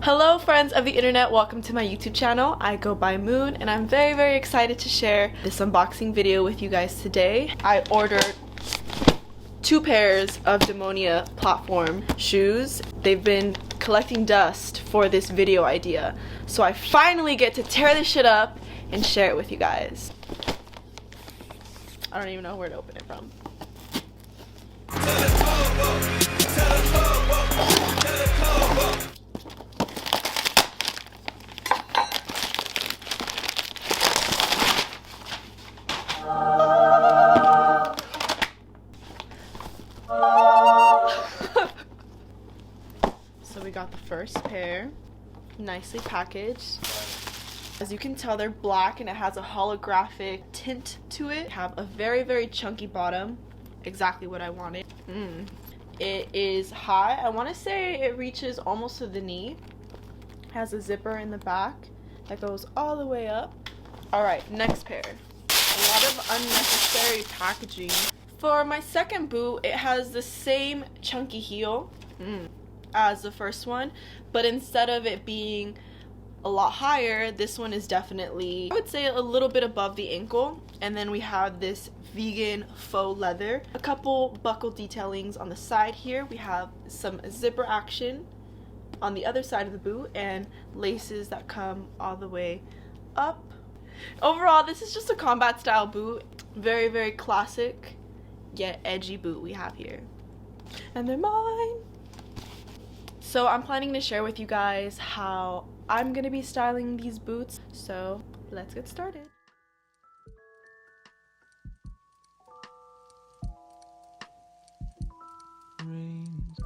Hello friends of the internet, welcome to my YouTube channel. I go by Moon and I'm very excited to share this unboxing video with you guys today. I ordered 2 pairs of Demonia platform shoes. They've been collecting dust for this video idea, so I finally get to tear this shit up and share it with you guys. I don't even know where to open it from. So we got the first pair, nicely packaged. As you can tell, they're black and it has a holographic tint to it. Have a very chunky bottom, exactly what I wanted. It is high. I want to say it reaches almost to the knee. Has a zipper in the back that goes all the way up. Alright, next pair. A lot of unnecessary packaging. For my second boot, it has the same chunky heel as the first one, but instead of it being a lot higher, this one is definitely, I would say, a little bit above the ankle. And then we have this vegan faux leather. A couple buckle detailings on the side here. We have some zipper action on the other side of the boot and laces that come all the way up. Overall, this is just a combat style boot. Very classic yet edgy boot we have here. And they're mine! So I'm planning to share with you guys how I'm gonna be styling these boots. So let's get started. Rains.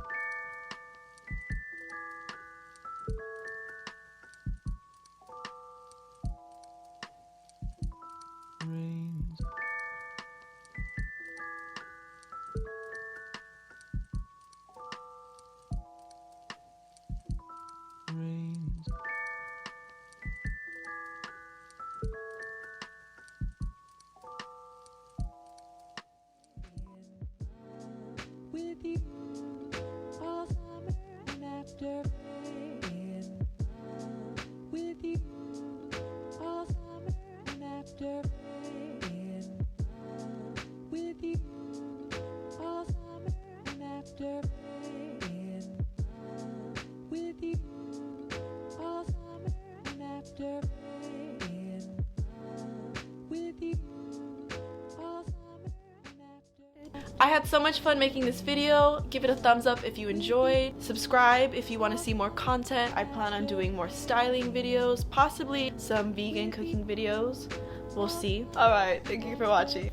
Rains. Rains. With you all summer and after rain. With you all summer and after rain. With you all summer and after rain. With you all summer and after rain. With you all summer and after. I had so much fun making this video. Give it a thumbs up if you enjoyed. Subscribe if you want to see more content. I plan on doing more styling videos, possibly some vegan cooking videos. We'll see. Alright, thank you for watching.